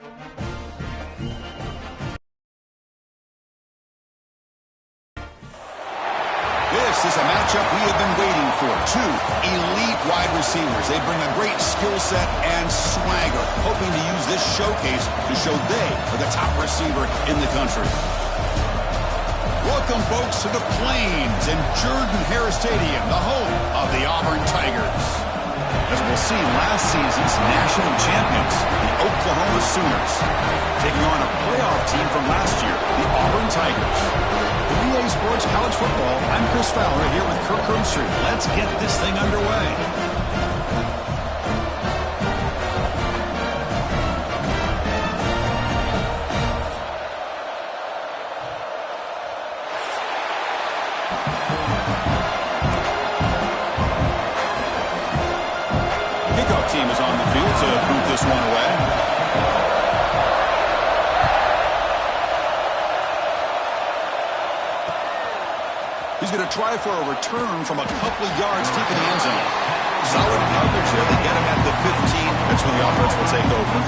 This is a matchup we have been waiting for. Two elite wide receivers. They bring a great skill set and swagger, hoping to use this showcase to show they are the top receiver in the country. Welcome, folks, to the Plains and Jordan-Hare Stadium, the home of the Auburn Tigers. As we'll see, last season's national champions, the Oklahoma Sooners, taking on a playoff team from last year, the Auburn Tigers. For EA Sports College Football, I'm Chris Fowler here with Kirk Herbstreit. Let's get this thing underway. Kickoff team is on the field to boot this one away. He's going to try for a return from a couple of yards deep in the end zone. Solid coverage here. They get him at the 15. That's when the offense will take over.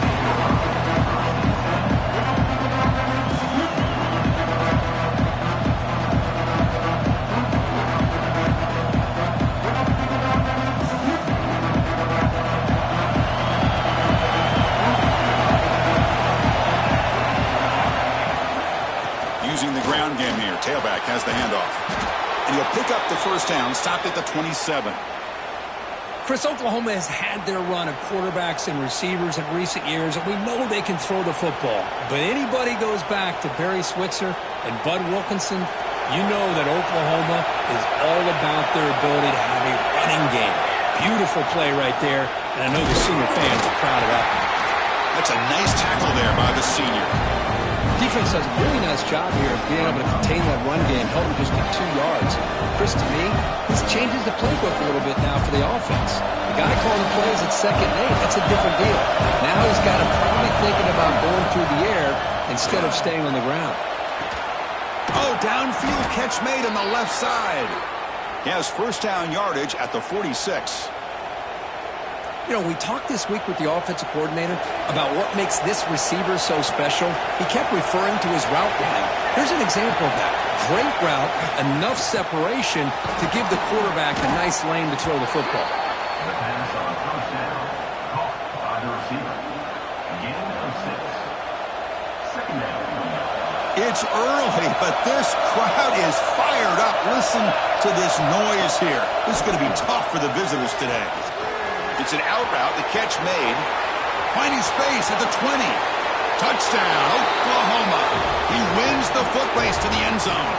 Using the ground game here. Tailback has the handoff. And he'll pick up the first down, stopped at the 27. Chris, Oklahoma has had their run of quarterbacks and receivers in recent years, and we know they can throw the football. But anybody goes back to Barry Switzer and Bud Wilkinson, you know that Oklahoma is all about their ability to have a running game. Beautiful play right there, and I know the senior fans are proud of that. That's a nice tackle there by the senior. Defense does a really nice job here of being able to contain that run game, held him just to 2 yards. Chris, to me, this changes the playbook a little bit now for the offense. The guy calling plays at 2nd and 8, that's a different deal. Now he's got him probably thinking about going through the air instead of staying on the ground. Oh, downfield catch made on the left side. He has first down yardage at the 46. You know, we talked this week with the offensive coordinator about what makes this receiver so special. He kept referring to his route running. Here's an example of that. Great route, enough separation to give the quarterback a nice lane to throw the football. The pass on first down, caught by the receiver. Gain of 6. Second down. It's early, but this crowd is fired up. Listen to this noise here. This is going to be tough for the visitors today. It's an out route, the catch made. Finding space at the 20. Touchdown, Oklahoma. He wins the foot race to the end zone.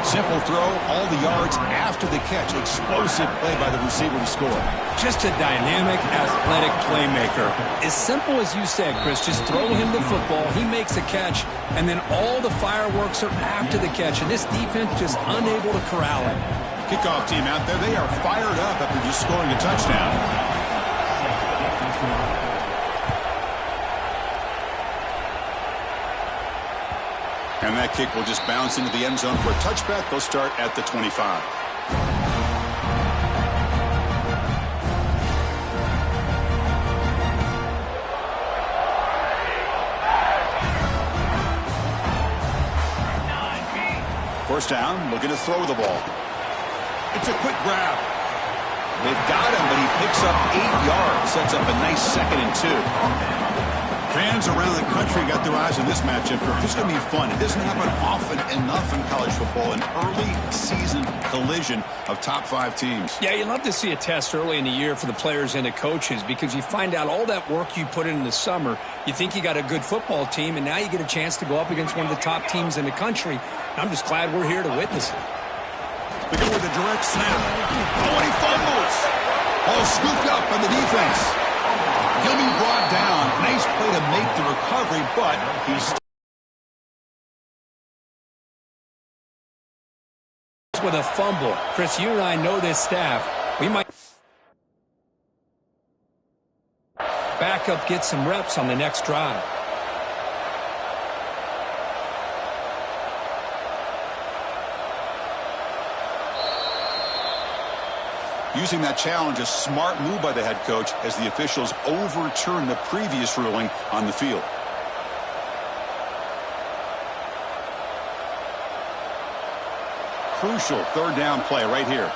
Simple throw, all the yards after the catch. Explosive play by the receiver to score. Just a dynamic, athletic playmaker. As simple as you said, Chris, just throw him the football, he makes a catch, and then all the fireworks are after the catch, and this defense just unable to corral him. Kickoff team out there, they are fired up after just scoring a touchdown. And that kick will just bounce into the end zone for a touchback. They'll start at the 25. First down, looking to throw the ball. It's a quick grab. They've got him, but he picks up 8 yards. Sets up a nice 2nd and 2. Fans around the country got their eyes on this matchup. This is going to be fun. It doesn't happen often enough in college football. An early season collision of top 5 teams. Yeah, you love to see a test early in the year for the players and the coaches because you find out all that work you put in the summer. You think you got a good football team, and now you get a chance to go up against one of the top teams in the country. I'm just glad we're here to witness it. We go with a direct snap. Oh, and he fumbles. Ball scooped up by the defense. He'll be brought down. Nice play to make the recovery, but he's with a fumble. Chris, you and I know this staff. We might back up, get some reps on the next drive. Using that challenge, a smart move by the head coach as the officials overturn the previous ruling on the field. Crucial third down play right here.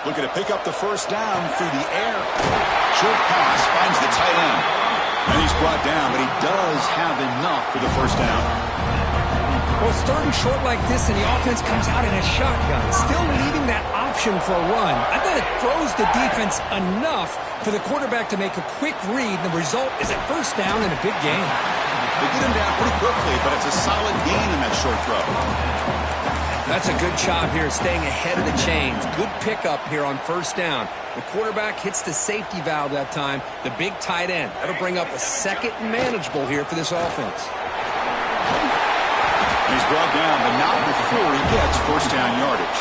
Looking to pick up the first down through the air. Short pass finds the tight end. And he's brought down, but he does have enough for the first down. Well, starting short like this and the offense comes out in a shotgun, still leaving that option for a run. I thought it throws the defense enough for the quarterback to make a quick read. The result is a first down and a big gain. They get him down pretty quickly, but it's a solid gain in that short throw. That's a good job here, staying ahead of the chains. Good pickup here on first down. The quarterback hits the safety valve that time, the big tight end. That'll bring up a second and manageable here for this offense. He's brought down, but not before he gets first down yardage.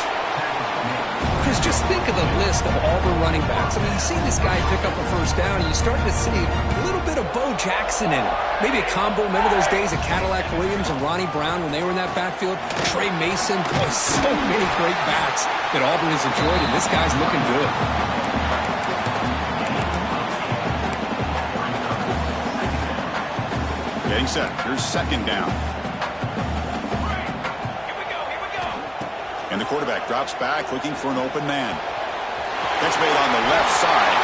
Chris, just think of the list of Auburn running backs. I mean, you see this guy pick up a first down, and you start to see a little bit of Bo Jackson in it. Maybe a combo. Remember those days of Cadillac Williams and Ronnie Brown when they were in that backfield? Trey Mason. Boy, so many great backs that Auburn has enjoyed, and this guy's looking good. Getting set. Here's second down. And the quarterback drops back, looking for an open man. Catch made on the left side.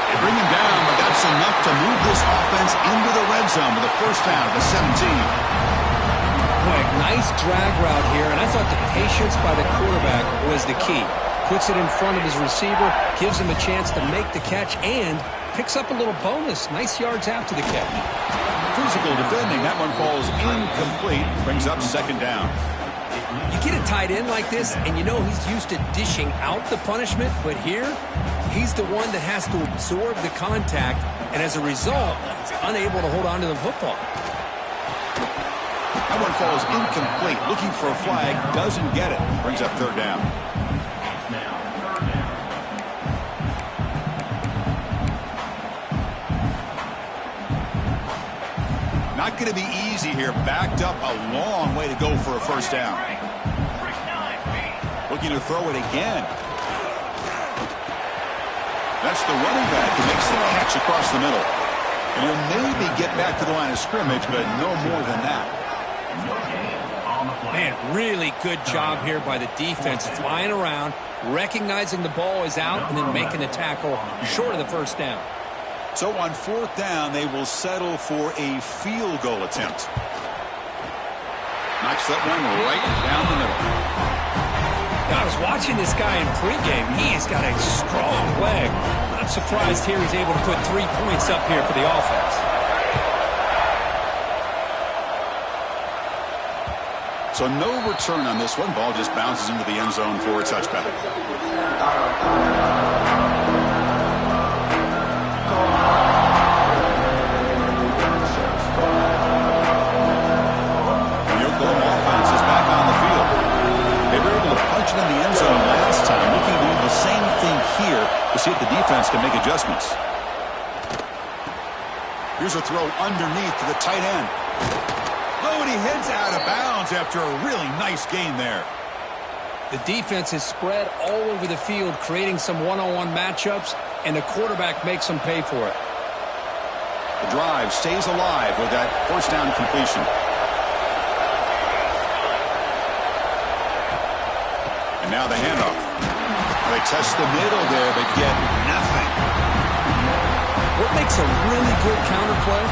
They bring him down, but that's enough to move this offense into the red zone with a first down at the 17. Boy, nice drag route here, and I thought the patience by the quarterback was the key. Puts it in front of his receiver, gives him a chance to make the catch, and picks up a little bonus. Nice yards after the catch. Physical defending. That one falls incomplete. Brings up second down. You get a tight end like this, and you know he's used to dishing out the punishment, but here, he's the one that has to absorb the contact, and as a result, he's unable to hold on to the football. That one falls incomplete. Looking for a flag, doesn't get it. Brings up third down. Not going to be easy here. Backed up a long way to go for a first down. Looking to throw it again. That's the running back who makes the catch across the middle. And he'll maybe get back to the line of scrimmage, but no more than that. Man, really good job here by the defense. Flying around, recognizing the ball is out, and then making the tackle short of the first down. So on fourth down, they will settle for a field goal attempt. Knocks that one right down the middle. I was watching this guy in pregame. He's got a strong leg. Not surprised here he's able to put 3 points up here for the offense. So no return on this one. Ball just bounces into the end zone for a touchback. The Oklahoma offense is back on the field. They were able to punch it in the end zone last time, looking to do the same thing here to see if the defense can make adjustments. Here's a throw underneath to the tight end. Oh, and he heads out of bounds after a really nice gain there. The defense is spread all over the field, creating some one-on-one matchups, and the quarterback makes them pay for it. The drive stays alive with that first down completion. And now the handoff. They test the middle there, but get nothing. What makes a really good counterplay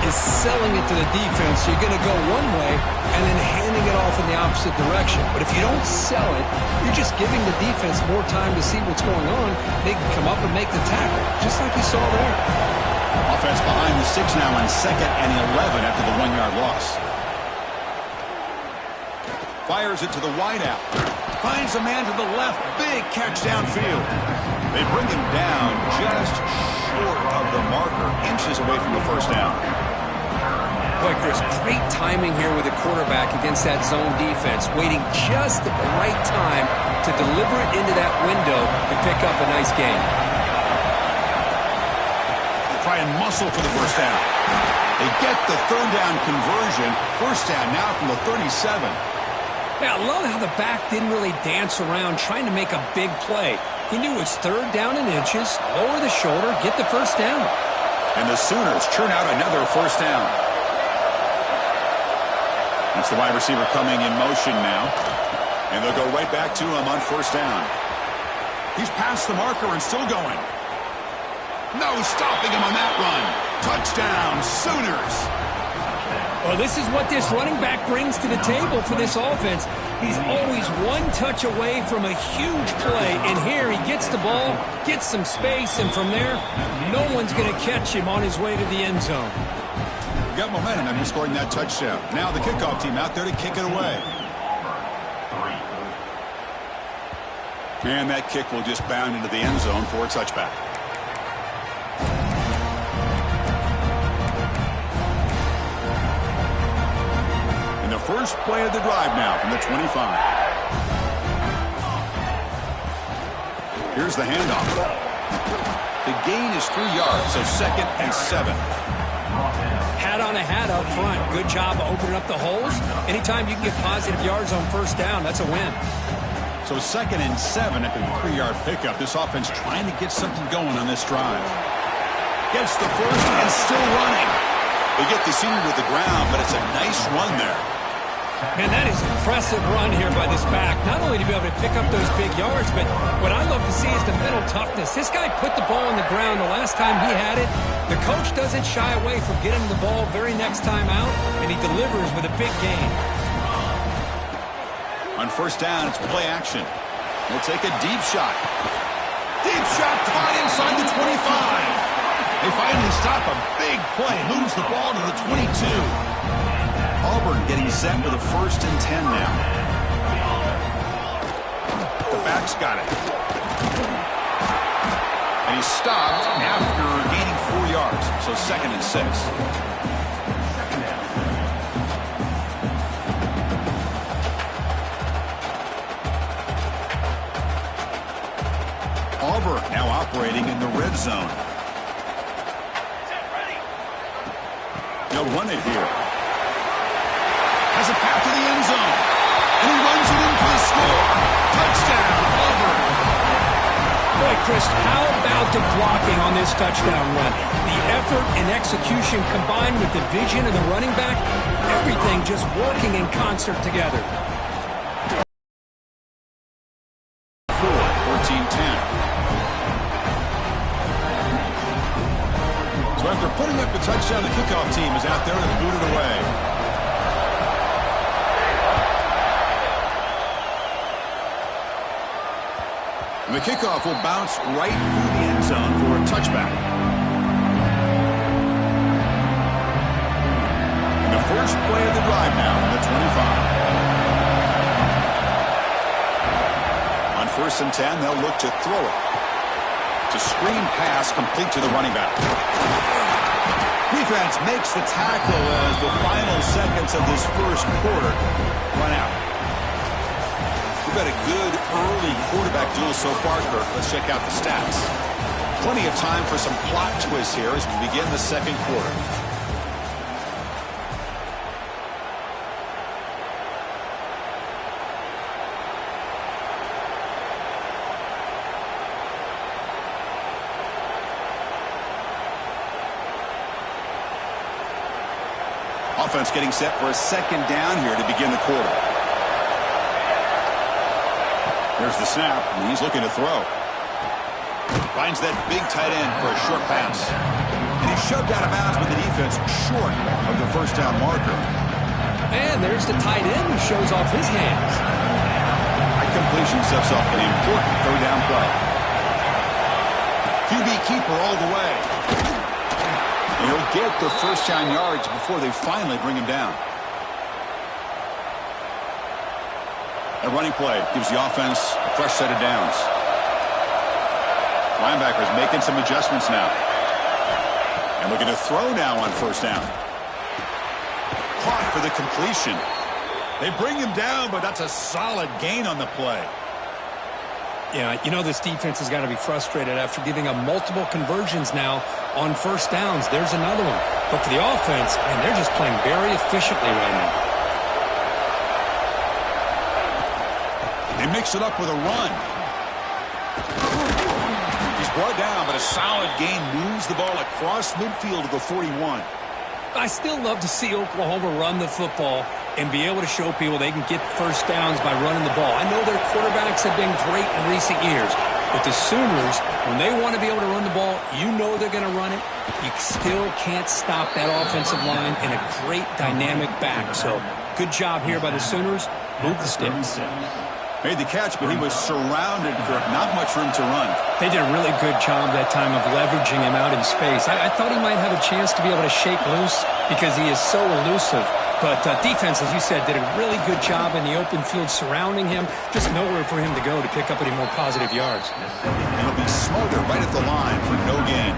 is selling it to the defense. You're going to go one way and then handing it off in the opposite direction. But if you don't sell it, you're just giving the defense more time to see what's going on. They can come up and make the tackle, just like you saw there. Offense behind the 6 now on 2nd and 11 after the 1-yard loss. Fires it to the wideout. Finds a man to the left. Big catch downfield. They bring him down just short of the marker, inches away from the first down. Boy, Chris, great timing here with the quarterback against that zone defense, waiting just at the right time to deliver it into that window and pick up a nice gain. Try some muscle for the first down. They get the third down conversion. First down now from the 37. Yeah, I love how the back didn't really dance around trying to make a big play. He knew it's third down in inches, lower the shoulder, get the first down. And the Sooners churn out another first down. That's the wide receiver coming in motion now. And they'll go right back to him on first down. He's past the marker and still going. No stopping him on that run. Touchdown, Sooners. Well, this is what this running back brings to the table for this offense. He's always one touch away from a huge play. And here he gets the ball, gets some space, and from there, no one's going to catch him on his way to the end zone. Got momentum after scoring that touchdown. Now the kickoff team out there to kick it away. And that kick will just bound into the end zone for a touchback. And the first play of the drive now from the 25. Here's the handoff. The gain is 3 yards, so 2nd and 7. Hat on a hat up front. Good job of opening up the holes. Anytime you can get positive yards on first down, that's a win. So 2nd and 7 after the 3-yard pickup. This offense trying to get something going on this drive. Gets the first and still running. They get the senior to the ground, but it's a nice run there. Man, that is an impressive run here by this back. Not only to be able to pick up those big yards, but what I love to see is the mental toughness. This guy put the ball on the ground the last time he had it. The coach doesn't shy away from getting the ball very next time out, and he delivers with a big gain. On first down, it's play action. We'll take a deep shot. Deep shot caught inside the 25. They finally stop a big play. Moves the ball to the 22. Auburn getting set for the 1st and 10 now. The back's got it. And he's stopped after gaining 4 yards. So 2nd and 6. Auburn now operating in the red zone. They'll run it here. Has a path to the end zone. And he runs it in for the score. Touchdown, Auburn. Boy, Chris, how about the blocking on this touchdown run? The effort and execution combined with the vision of the running back, everything just working in concert together. 14-10. So after putting up the touchdown, the kickoff team is out there to boot it away. And the kickoff will bounce right through the end zone for a touchback. And the first play of the drive now from the 25. On 1st and 10, they'll look to throw it. To screen pass complete to the running back. Defense makes the tackle as the final seconds of this first quarter run out. We've had a good early quarterback duel so far, Kirk. Let's check out the stats. Plenty of time for some plot twists here as we begin the second quarter. Offense getting set for a second down here to begin the quarter. There's the snap, and he's looking to throw. Finds that big tight end for a short pass. And he's shoved out of bounds with the defense short of the first down marker. And there's the tight end who shows off his hands. That completion sets up an important third down play. QB keeper all the way. And he'll get the first down yards before they finally bring him down. A running play gives the offense a fresh set of downs. Linebackers making some adjustments now. And looking to throw now on first down. Caught for the completion. They bring him down, but that's a solid gain on the play. Yeah, you know this defense has got to be frustrated after giving up multiple conversions now on first downs. There's another one. But for the offense, man, they're just playing very efficiently right now. They mix it up with a run. He's brought down, but a solid gain moves the ball across midfield to the 41. I still love to see Oklahoma run the football and be able to show people they can get first downs by running the ball. I know their quarterbacks have been great in recent years, but the Sooners, when they want to be able to run the ball, you know they're going to run it. You still can't stop that offensive line and a great dynamic back. So good job here by the Sooners. Move the sticks. Made the catch, but he was surrounded for not much room to run. They did a really good job that time of leveraging him out in space. I thought he might have a chance to be able to shake loose because he is so elusive. But defense, as you said, did a really good job in the open field surrounding him. Just nowhere for him to go to pick up any more positive yards. And he'll be smothered right at the line for no gain.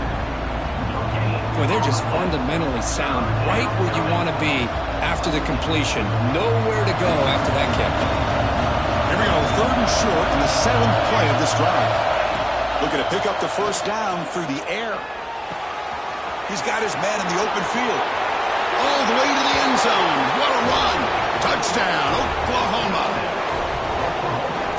Boy, they're just fundamentally sound, right where you want to be after the completion. Nowhere to go after that kick. Here we go, 3rd and short in the 7th play of this drive. Looking to pick up the first down through the air. He's got his man in the open field. All the way to the end zone. What a run. Touchdown, Oklahoma.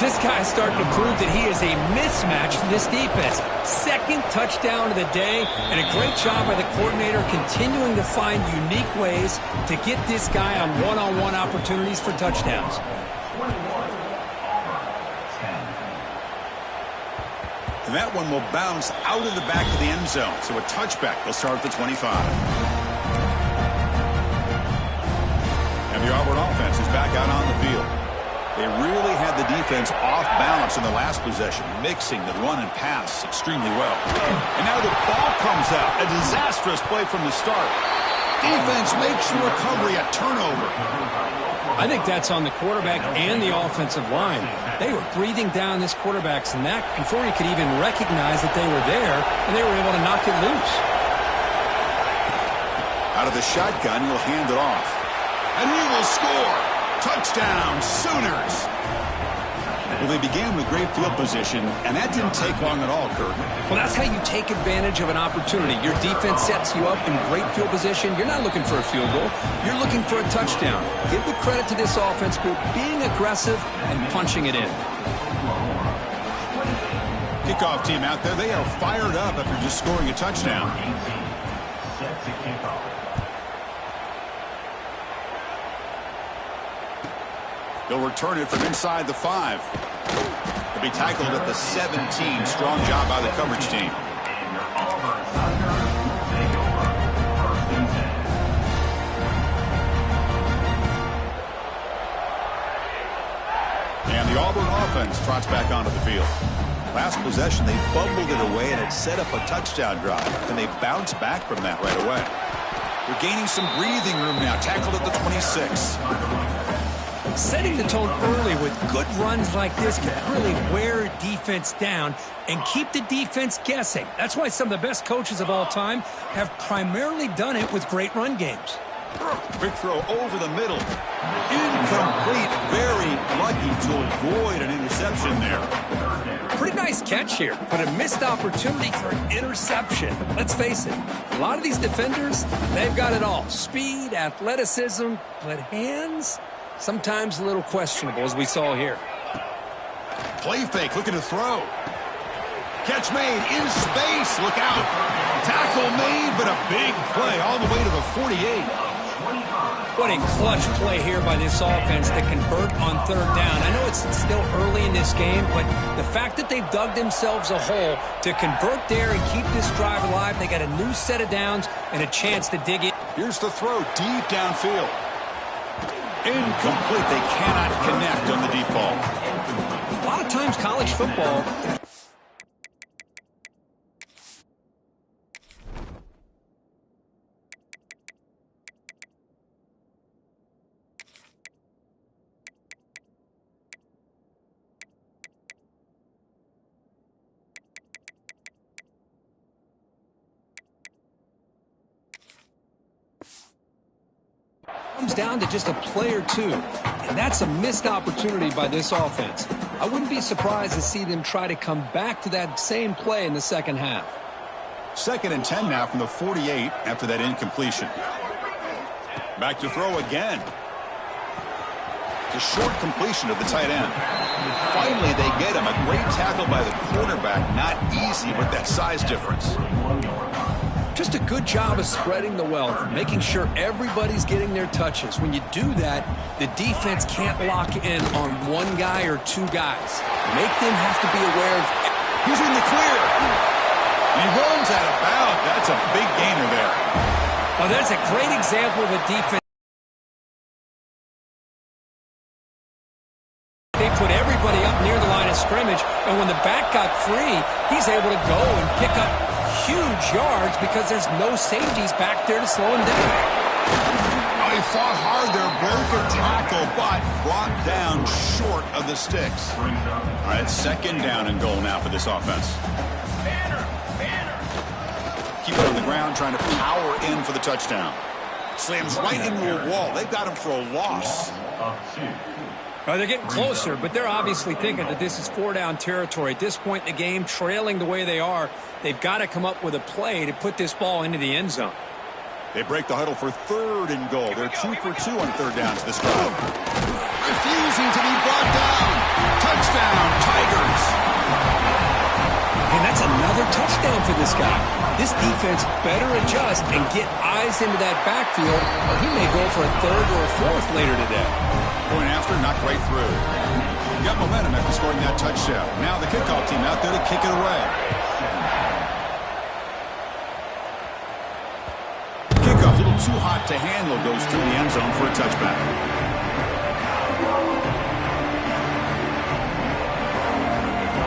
This guy's starting to prove that he is a mismatch for this defense. 2nd touchdown of the day, and a great job by the coordinator continuing to find unique ways to get this guy on one-on-one opportunities for touchdowns. And that one will bounce out of the back of the end zone. So a touchback will start at the 25. And the Auburn offense is back out on the field. They really had the defense off balance in the last possession, mixing the run and pass extremely well. And now the ball comes out. A disastrous play from the start. Defense makes the recovery a turnover. I think that's on the quarterback and the offensive line. They were breathing down this quarterback's neck before he could even recognize that they were there, and they were able to knock it loose. Out of the shotgun, he'll hand it off. And he will score. Touchdown, Sooners. Well, they began with great field position, and that didn't take long at all, Kirk. Well, that's how you take advantage of an opportunity. Your defense sets you up in great field position. You're not looking for a field goal. You're looking for a touchdown. Give the credit to this offense for being aggressive and punching it in. Kickoff team out there, they are fired up after just scoring a touchdown. They'll return it from inside the 5. They'll be tackled at the 17. Strong job by the coverage team. And the Auburn offense trots back onto the field. Last possession, they fumbled it away, and it set up a touchdown drive. And they bounced back from that right away. They're gaining some breathing room now. Tackled at the 26. Setting the tone early with good runs like this can really wear a defense down and keep the defense guessing. That's why some of the best coaches of all time have primarily done it with great run games. Quick throw over the middle. Incomplete. Very lucky to avoid an interception there. Pretty nice catch here, but a missed opportunity for an interception. Let's face it, a lot of these defenders, they've got it all. Speed, athleticism, but hands? Sometimes a little questionable, as we saw here. Play fake, looking to throw. Catch made in space. Look out. Tackle made, but a big play all the way to the 48. What a clutch play here by this offense to convert on 3rd down. I know it's still early in this game, but the fact that they've dug themselves a hole to convert there and keep this drive alive, they got a new set of downs and a chance to dig in. Here's the throw deep downfield. Incomplete. They cannot connect on the deep ball. A lot of times college football... comes down to just a play or two, and that's a missed opportunity by this offense. I wouldn't be surprised to see them try to come back to that same play in the second half. 2nd and 10 now from the 48 after that incompletion. Back to throw again. It's a short completion of the tight end. Finally, they get him. A great tackle by the quarterback. Not easy with that size difference. Just a good job of spreading the wealth, making sure everybody's getting their touches. When you do that, the defense can't lock in on one guy or two guys. Make them have to be aware of... He's in the clear. He runs out of bounds. That's a big gainer there. Oh, that's a great example of a defense. They put everybody up near the line of scrimmage, and when the back got free, he's able to go and pick up huge yards because there's no safeties back there to slow him down. He fought hard there, broke a tackle, but brought down short of the sticks. All right, 2nd down and goal now for this offense. Keep it on the ground, trying to power in for the touchdown. Slams right into a wall. They've got him for a loss. They're getting closer, but they're obviously thinking that this is 4-down territory. At this point in the game, trailing the way they are, they've got to come up with a play to put this ball into the end zone. They break the huddle for 3rd and goal. They're 2 for 2 on 3rd downs this drive. Refusing to be brought down. Touchdown, Tigers. And that's another touchdown for this guy. This defense better adjust and get eyes into that backfield, or he may go for a 3rd or a 4th later today. Going after, knocked right through. Got momentum after scoring that touchdown. Now the kickoff team out there to kick it away. Kickoff, a little too hot to handle, goes through the end zone for a touchback.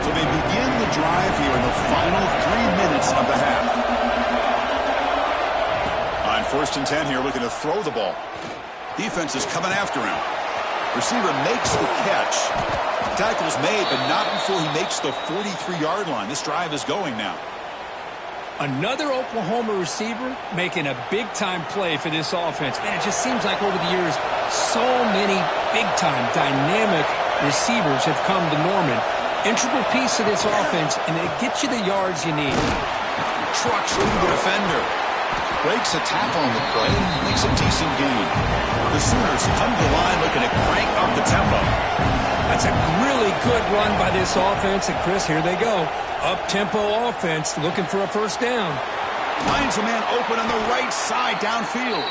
So they begin the drive here in the final 3 minutes of the half. On 1st and 10 here, looking to throw the ball. Defense is coming after him. Receiver makes the catch. Tackle's made, but not before he makes the 43-yard line. This drive is going now. Another Oklahoma receiver making a big-time play for this offense. Man, it just seems like over the years, so many big-time, dynamic receivers have come to Norman. Integral piece of this offense, and it gets you the yards you need. Trucks through the defender. Breaks a tackle on the play, makes a decent gain. The Sooners come to the line looking to crank up the tempo. That's a really good run by this offense, and Chris, here they go. Up-tempo offense looking for a 1st down. Finds a man open on the right side downfield.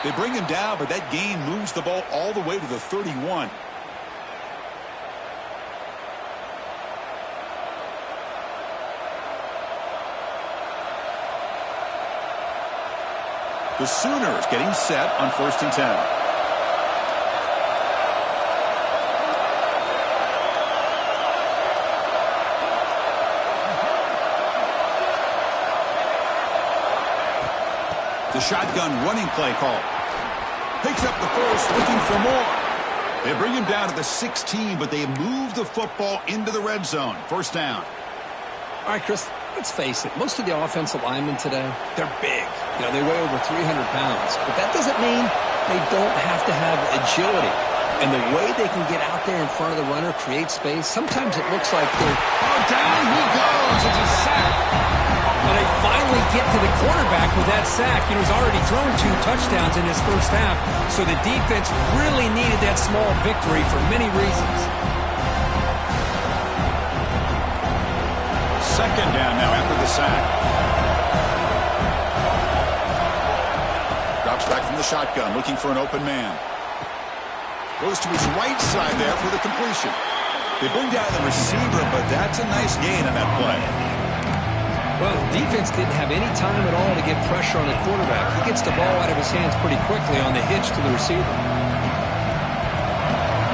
They bring him down, but that gain moves the ball all the way to the 31. The Sooners getting set on 1st and 10. The shotgun running play call. Picks up the first, looking for more. They bring him down to the 16, but they move the football into the red zone. 1st down. All right, Chris, let's face it. Most of the offensive linemen today, they're big. You know, they weigh over 300 pounds. But that doesn't mean they don't have to have agility. And the way they can get out there in front of the runner, create space, sometimes it looks like they're... Oh, down he goes. It's a sack. Well, they finally get to the quarterback with that sack. You know, he's already thrown 2 touchdowns in his 1st half. So the defense really needed that small victory for many reasons. 2nd down now after the sack. Drops back from the shotgun, looking for an open man. Goes to his right side there for the completion. They bring down the receiver, but that's a nice gain on that play. Well, the defense didn't have any time at all to get pressure on the quarterback. He gets the ball out of his hands pretty quickly on the hitch to the receiver.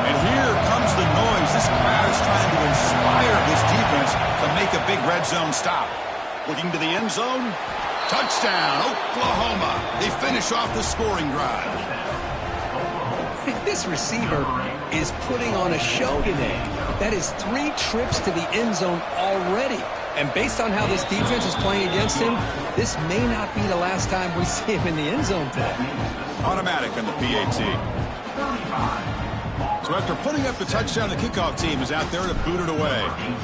And here comes the noise. This crowd is trying to inspire this defense to make a big red zone stop. Looking to the end zone. Touchdown, Oklahoma. They finish off the scoring drive. This receiver is putting on a show today. That is 3 trips to the end zone already. And based on how this defense is playing against him, this may not be the last time we see him in the end zone today. Automatic on the PAT. So So after putting up the touchdown, the kickoff team is out there to boot it away. 18,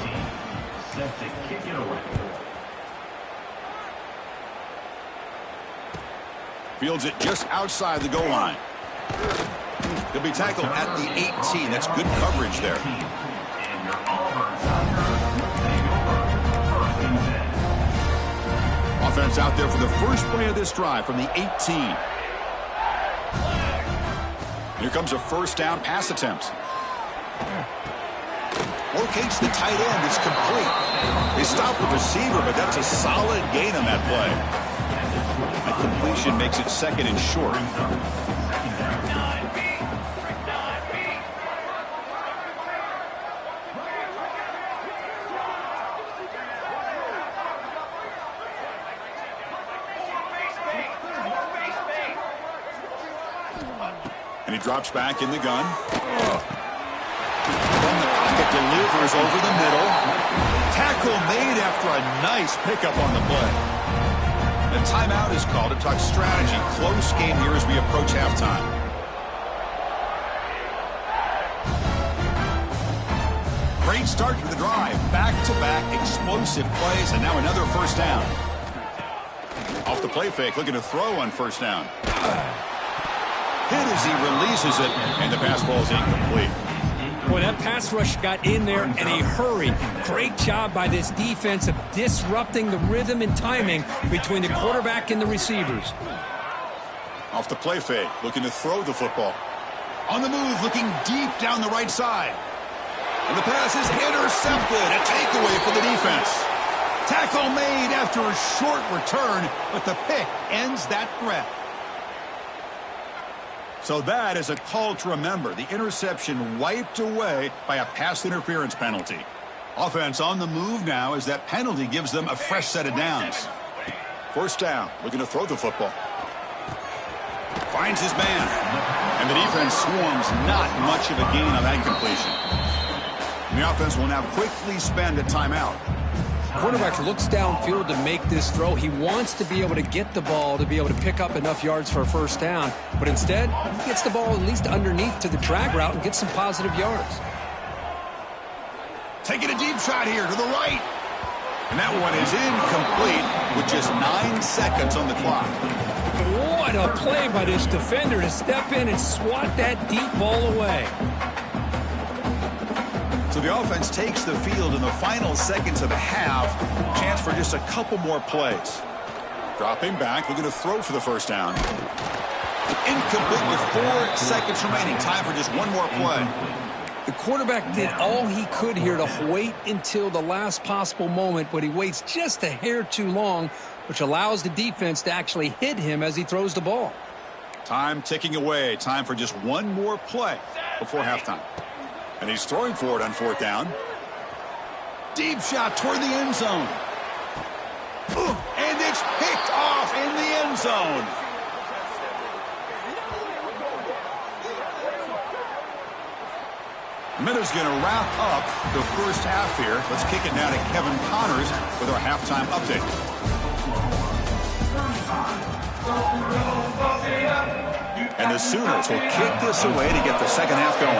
set to kick it away. Fields it just outside the goal line. He'll be tackled at the 18. That's good coverage there. And your Auburn Tigers take over 1st and 10. Offense out there for the first play of this drive from the 18. Here comes a first down pass attempt. Locates the tight end. It's complete. They stop the receiver, but that's a solid gain on that play. That completion makes it second and short. And he drops back in the gun. From the pocket, delivers over the middle. Tackle made after a nice pickup on the play. The timeout is called to talk strategy. Close game here as we approach halftime. Great start to the drive. Back-to-back explosive plays, and now another first down. Off the play fake, looking to throw on first down. Hit as he releases it, and the pass ball is incomplete. Boy, that pass rush got in there in a hurry. Great job by this defense of disrupting the rhythm and timing between the quarterback and the receivers. Off the play fake, looking to throw the football. On the move, looking deep down the right side. And the pass is intercepted. A takeaway for the defense. Tackle made after a short return, but the pick ends that threat. So that is a call to remember. The interception wiped away by a pass interference penalty. Offense on the move now as that penalty gives them a fresh set of downs. First down, looking to throw the football. Finds his man. And the defense swarms, not much of a gain on that completion. And the offense will now quickly spend a timeout. Quarterback looks downfield to make this throw. He wants to be able to get the ball to be able to pick up enough yards for a first down. But instead, he gets the ball at least underneath to the drag route and gets some positive yards. Taking a deep shot here to the right. And that one is incomplete with just 9 seconds on the clock. What a play by this defender to step in and swat that deep ball away. So the offense takes the field in the final seconds of the half. Chance for just a couple more plays. Dropping back, looking to throw for the first down. Incomplete with 4 seconds remaining. Time for just one more play. The quarterback did all he could here to wait until the last possible moment, but he waits just a hair too long, which allows the defense to actually hit him as he throws the ball. Time ticking away. Time for just one more play before halftime. And he's throwing for it on fourth down. Deep shot toward the end zone. And it's picked off in the end zone. Minutes going to wrap up the first half here. Let's kick it now to Kevin Connors with our halftime update. And the Sooners will kick this away to get the second half going.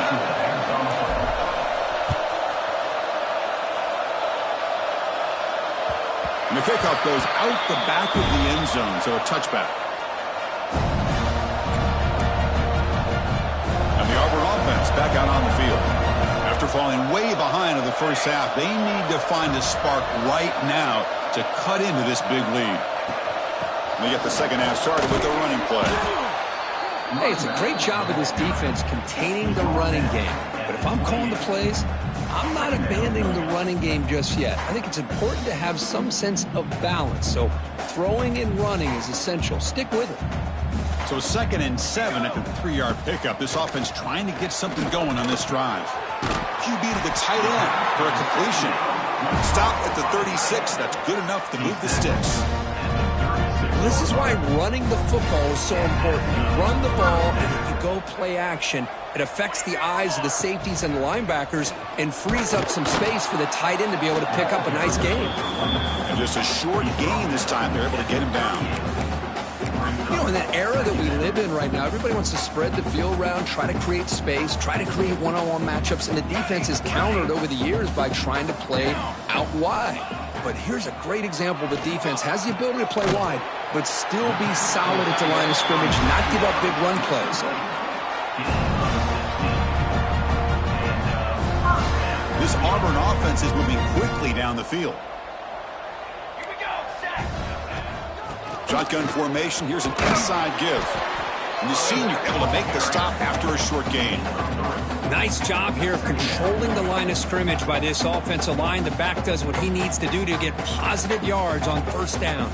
And the kickoff goes out the back of the end zone, so a touchback. And the Auburn offense back out on the field. After falling way behind in the first half, they need to find a spark right now to cut into this big lead. And they get the second half started with a running play. Hey, it's a great job of this defense containing the running game. But if I'm calling the plays, I'm not abandoning the running game just yet. I think it's important to have some sense of balance. So throwing and running is essential. Stick with it. So 2nd and 7 after the 3-yard pickup. This offense trying to get something going on this drive. QB to the tight end for a completion. Stop at the 36. That's good enough to move the sticks. This is why running the football is so important. You run the ball, and if you go play action, it affects the eyes of the safeties and the linebackers and frees up some space for the tight end to be able to pick up a nice gain. And just a short gain this time. They're able to get him down. You know, in the era that we live in right now, everybody wants to spread the field around, try to create space, try to create one-on-one matchups, and the defense is countered over the years by trying to play out wide. But here's a great example. The defense has the ability to play wide, but still be solid at the line of scrimmage, not give up big run plays. This Auburn offense is moving quickly down the field. Shotgun formation. Here's an inside give. And the senior able to make the stop after a short gain. Nice job here of controlling the line of scrimmage by this offensive line. The back does what he needs to do to get positive yards on first down.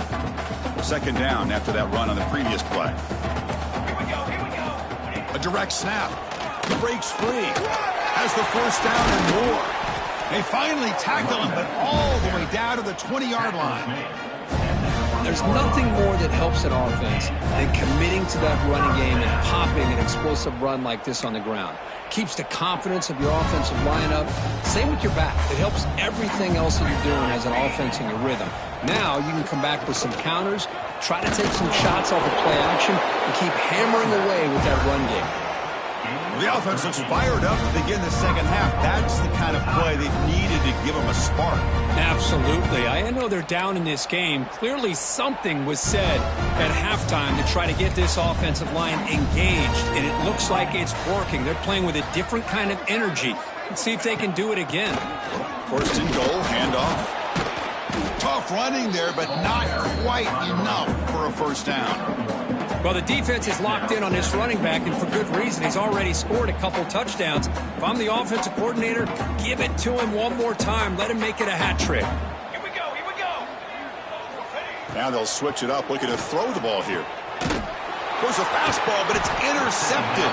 Second down after that run on the previous play. A direct snap. He breaks free. Has the first down and more. They finally tackle him, but all the way down to the 20-yard line. There's nothing more that helps an offense than committing to that running game and popping an explosive run like this on the ground. Keeps the confidence of your offensive lineup. Same with your back. It helps everything else that you're doing as an offense in your rhythm. Now you can come back with some counters, try to take some shots off of play action, and keep hammering away with that run game. The offense looks fired up to begin the second half. That's the kind of play they needed to give them a spark. Absolutely. I know they're down in this game. Clearly something was said at halftime to try to get this offensive line engaged, and it looks like it's working. They're playing with a different kind of energy. Let's see if they can do it again. First and goal, handoff. Tough running there, but not quite enough for a first down. Well, the defense is locked in on this running back, and for good reason. He's already scored a couple touchdowns. If I'm the offensive coordinator, give it to him one more time. Let him make it a hat trick. Here we go, here we go. Now they'll switch it up, looking to throw the ball here. Goes a fastball, but it's intercepted.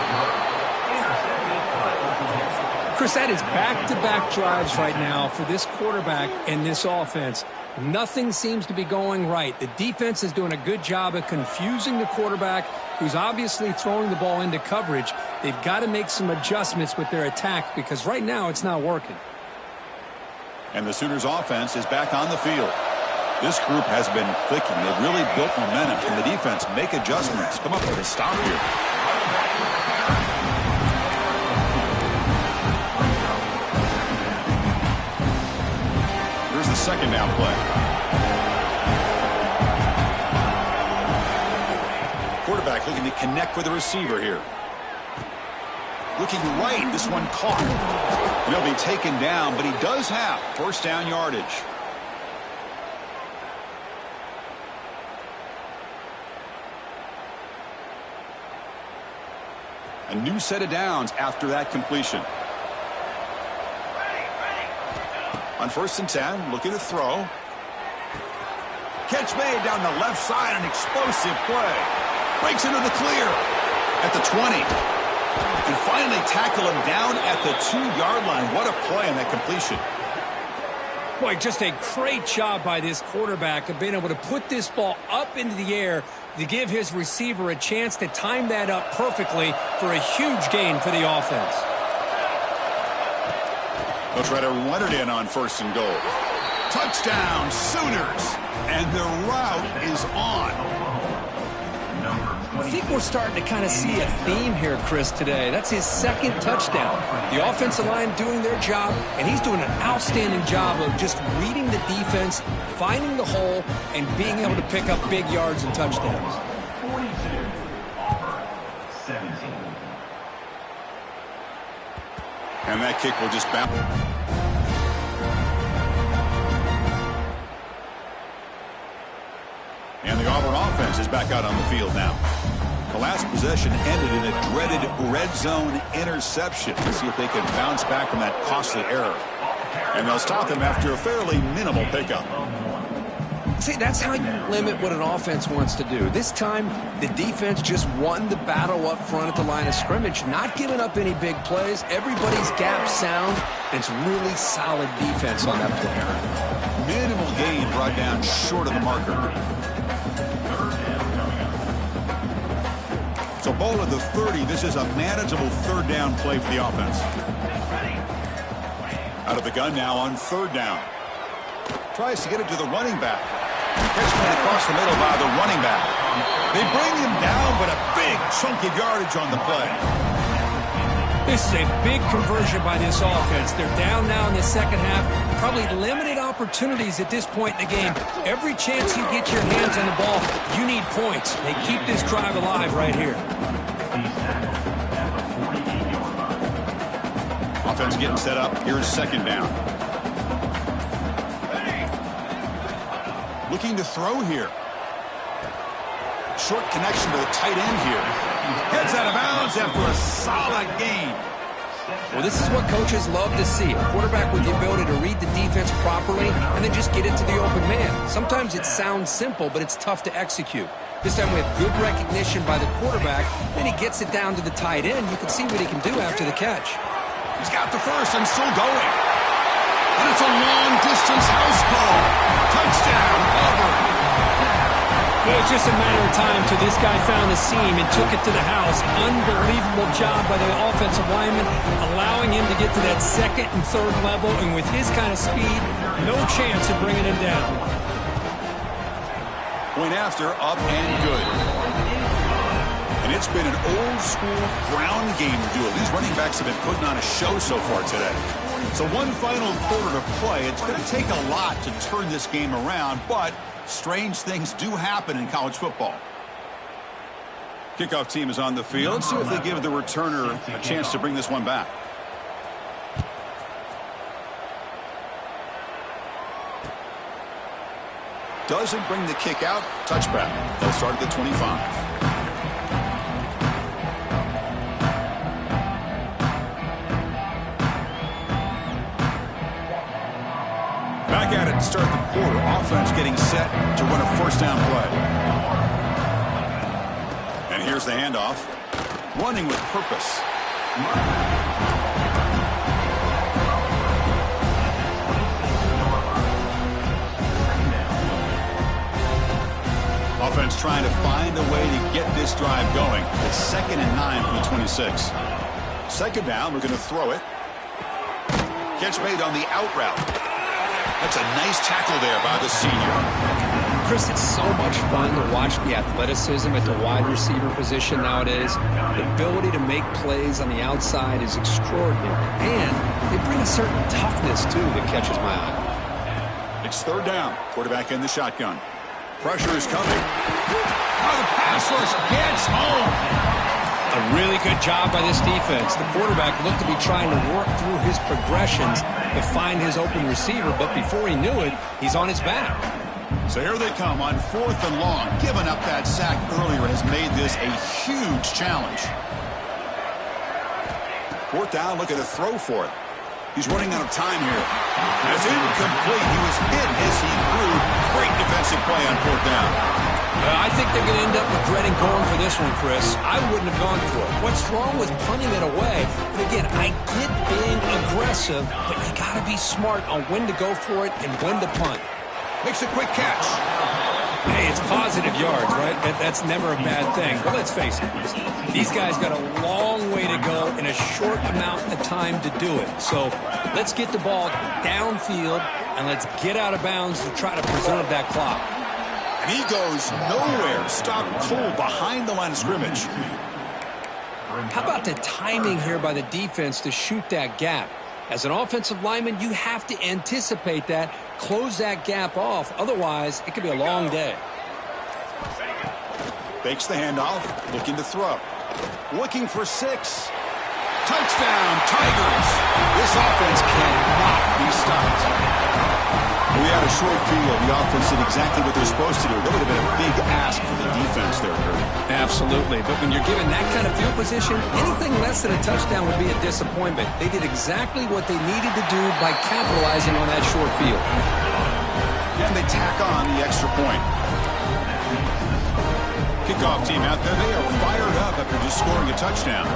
Chris, that is back-to-back drives right now for this quarterback and this offense. Nothing seems to be going right. The defense is doing a good job of confusing the quarterback, who's obviously throwing the ball into coverage. They've got to make some adjustments with their attack because right now it's not working. And the Sooners offense is back on the field. This group has been clicking. They've really built momentum. Can the defense make adjustments? Come up with a stop here. Here's the second down play. Quarterback looking to connect with the receiver here. Looking right, this one caught. And he'll be taken down, but he does have first down yardage. A new set of downs after that completion. On first and 10, looking to throw. Catch made down the left side, an explosive play. Breaks into the clear at the 20. And finally tackle him down at the 2-yard line. What a play on that completion. Boy, just a great job by this quarterback of being able to put this ball up into the air to give his receiver a chance to time that up perfectly for a huge gain for the offense. They'll try to run it in on first and goal. Touchdown, Sooners. And the route is on. I think we're starting to kind of see a theme here, Chris, today. That's his second touchdown. The offensive line doing their job, and he's doing an outstanding job of just reading the defense, finding the hole, and being able to pick up big yards and touchdowns. 42, Auburn, 17. And that kick will just bounce. And the Auburn offense is back out on the field now. The last possession ended in a dreaded red zone interception. Let's see if they can bounce back from that costly error. And they'll stop them after a fairly minimal pickup. See, that's how you limit what an offense wants to do. This time, the defense just won the battle up front at the line of scrimmage, not giving up any big plays. Everybody's gap sound. It's really solid defense on that play. Minimal gain brought down short of the marker. So ball at the 30. This is a manageable third down play for the offense. Out of the gun now on third down. Tries to get it to the running back. Catch made across the middle by the running back. They bring him down, but a big chunk of yardage on the play. This is a big conversion by this offense. They're down now in the second half. Probably limited opportunities at this point in the game. Every chance you get your hands on the ball, you need points. They keep this drive alive right here. Offense getting set up. Here's second down. Looking to throw here. Short connection to the tight end here. Heads out of bounds after a solid gain. Well, this is what coaches love to see. A quarterback with the ability to read the defense properly and then just get it to the open man. Sometimes it sounds simple, but it's tough to execute. This time we have good recognition by the quarterback. Then he gets it down to the tight end. You can see what he can do after the catch. He's got the first and still going. And it's a long-distance house call. Touchdown, Auburn. It was just a matter of time till this guy found a seam and took it to the house. Unbelievable job by the offensive lineman, allowing him to get to that second and third level. And with his kind of speed, no chance of bringing him down. Point after, up and good. And it's been an old-school ground game duel. These running backs have been putting on a show so far today. So one final quarter to play. It's going to take a lot to turn this game around, but strange things do happen in college football. Kickoff team is on the field. Let's see if they give the returner a chance to bring this one back. Doesn't bring the kick out. Touchback. They'll start at the 25. Back at it to start the quarter. Offense getting set to run a first down play. And here's the handoff. Running with purpose. Offense trying to find a way to get this drive going. It's 2nd and 9 from the 26. Second down, we're going to throw it. Catch made on the out route. That's a nice tackle there by the senior. Chris, it's so much fun to watch the athleticism at the wide receiver position nowadays. The ability to make plays on the outside is extraordinary. And they bring a certain toughness, too, that catches my eye. It's third down. Quarterback in the shotgun. Pressure is coming. Oh, the pass rush gets home. A really good job by this defense. The quarterback looked to be trying to work through his progressions to find his open receiver, but before he knew it, he's on his back. So here they come on 4th and long. Giving up that sack earlier has made this a huge challenge. 4th down, looking to throw for it. He's running out of time here. It's incomplete. He was hit as he threw. Great defensive play on 4th down. I think they're going to end up regretting going for this one, Chris. I wouldn't have gone for it. What's wrong with punting it away? And again, I get being aggressive, but you got to be smart on when to go for it and when to punt. Makes a quick catch. Hey, it's positive yards, right? That's never a bad thing. But let's face it, these guys got a long way to go in a short amount of time to do it. So let's get the ball downfield, and let's get out of bounds to try to preserve that clock. And he goes nowhere. Stop cold behind the line of scrimmage. How about the timing here by the defense to shoot that gap? As an offensive lineman, you have to anticipate that, close that gap off. Otherwise, it could be a long day. Fakes the handoff, looking to throw. Looking for 6. Touchdown, Tigers. This offense cannot be stopped. We had a short field. The offense did exactly what they're supposed to do. That would have been a big ask for the defense there, Kurt. Absolutely. But when you're given that kind of field position, anything less than a touchdown would be a disappointment. They did exactly what they needed to do by capitalizing on that short field. And they tack on the extra point. Kickoff team out there. They are fired up after just scoring a touchdown.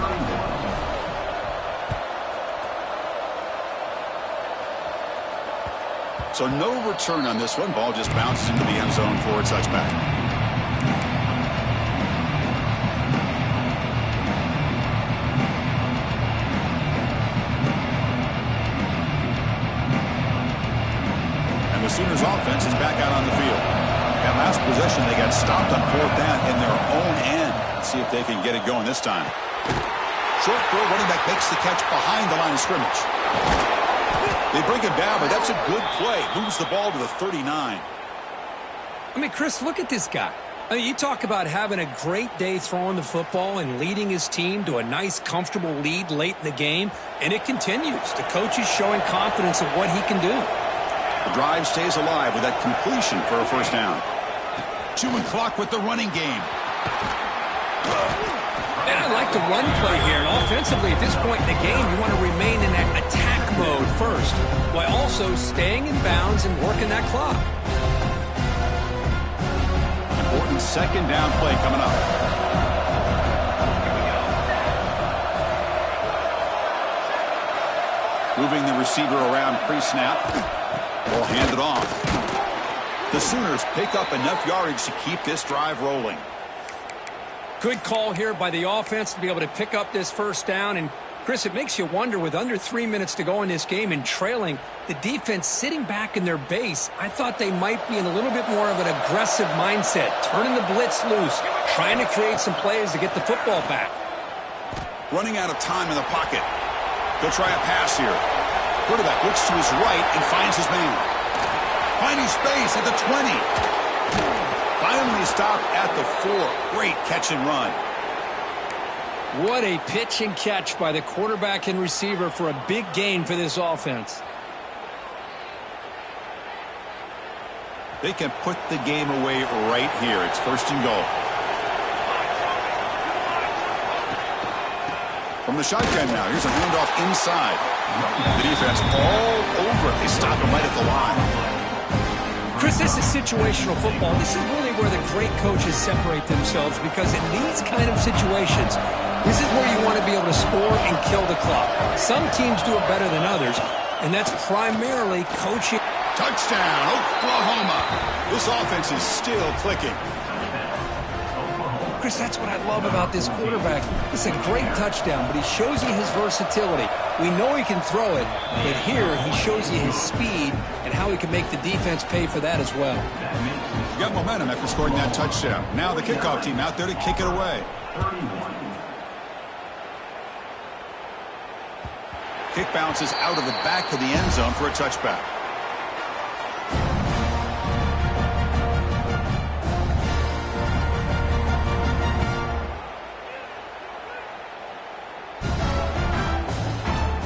So no return on this one. Ball just bounces into the end zone for a touchback. And the Sooners offense is back out on the field. That last possession, they got stopped on 4th down in their own end. Let's see if they can get it going this time. Short throw, running back makes the catch behind the line of scrimmage. They bring him down, but that's a good play. Moves the ball to the 39. I mean, Chris, look at this guy. I mean, you talk about having a great day throwing the football and leading his team to a nice, comfortable lead late in the game, and it continues. The coach is showing confidence of what he can do. The drive stays alive with that completion for a first down. Chewing clock with the running game. And I like the run play here. And offensively, at this point in the game, you want to remain in that attack mode first, while also staying in bounds and working that clock. Important second down play coming up. Moving the receiver around pre-snap. Will hand it off. The Sooners pick up enough yardage to keep this drive rolling. Good call here by the offense to be able to pick up this first down. And, Chris, it makes you wonder, with under 3 minutes to go in this game and trailing, the defense sitting back in their base, I thought they might be in a little bit more of an aggressive mindset, turning the blitz loose, trying to create some plays to get the football back. Running out of time in the pocket. They'll try a pass here. Quarterback looks to his right and finds his man. Finding space at the 20. Finally stopped at the 4. Great catch and run. What a pitch and catch by the quarterback and receiver for a big gain for this offense. They can put the game away right here. It's 1st and goal. From the shotgun now, here's a handoff inside. The defense all over it. They stop him right at the line. Chris, this is situational football. This is really where the great coaches separate themselves, because in these kind of situations, this is where you want to be able to score and kill the clock. Some teams do it better than others, and that's primarily coaching. Touchdown, Oklahoma. This offense is still clicking. Chris, that's what I love about this quarterback. It's a great touchdown, but he shows you his versatility. We know he can throw it, but here he shows you his speed and how he can make the defense pay for that as well. You got momentum after scoring that touchdown. Now the kickoff team out there to kick it away. Kick bounces out of the back of the end zone for a touchback.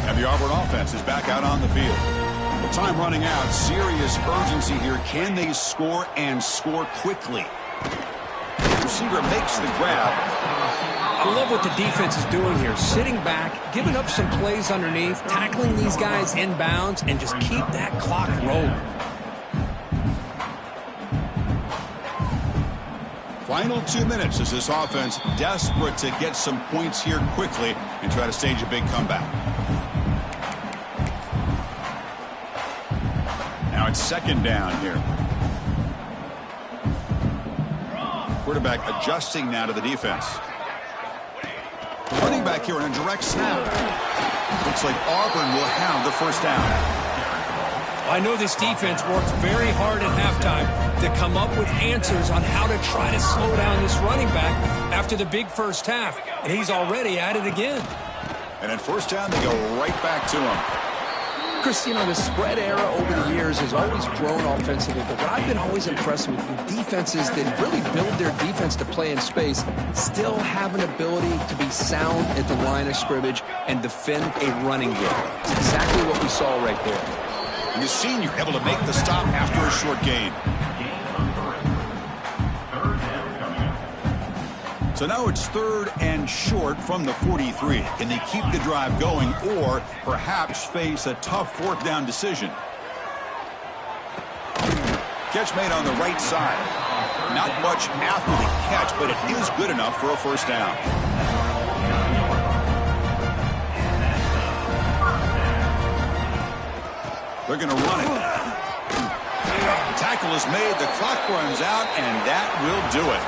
And the Auburn offense is back out on the field. With time running out, serious urgency here. Can they score and score quickly? The receiver makes the grab. I love what the defense is doing here. Sitting back, giving up some plays underneath, tackling these guys in bounds, and just keep that clock rolling. Final 2 minutes as this offense desperate to get some points here quickly and try to stage a big comeback. Now it's 2nd down here. Quarterback adjusting now to the defense. Running back here on a direct snap. Looks like Auburn will have the first down. I know this defense worked very hard at halftime to come up with answers on how to try to slow down this running back after the big first half, and he's already at it again. And at first down, they go right back to him. Chris, you know, the spread era over the years has always grown offensively, but what I've been always impressed with defenses that really build their defense to play in space still have an ability to be sound at the line of scrimmage and defend a running game. It's exactly what we saw right there. And the senior able to make the stop after a short gain. So now it's 3rd and short from the 43. Can they keep the drive going or perhaps face a tough 4th down decision? Catch made on the right side. Not much after the catch, but it is good enough for a first down. They're going to run it. The tackle is made, the clock runs out, and that will do it.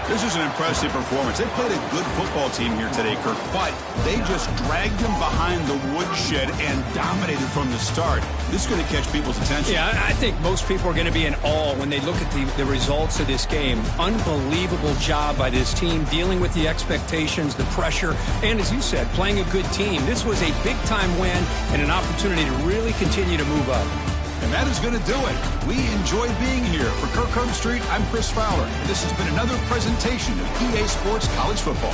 This is an impressive performance. They played a good football team here today, Kirk, but they just dragged them behind the woodshed and dominated from the start. This is going to catch people's attention. Yeah, I think most people are going to be in awe when they look at the results of this game. Unbelievable job by this team dealing with the expectations, the pressure, and as you said, playing a good team. This was a big-time win and an opportunity to really continue to move up. And that is going to do it. We enjoyed being here. For Kirk Herbstreit, I'm Chris Fowler. And this has been another presentation of EA Sports College Football.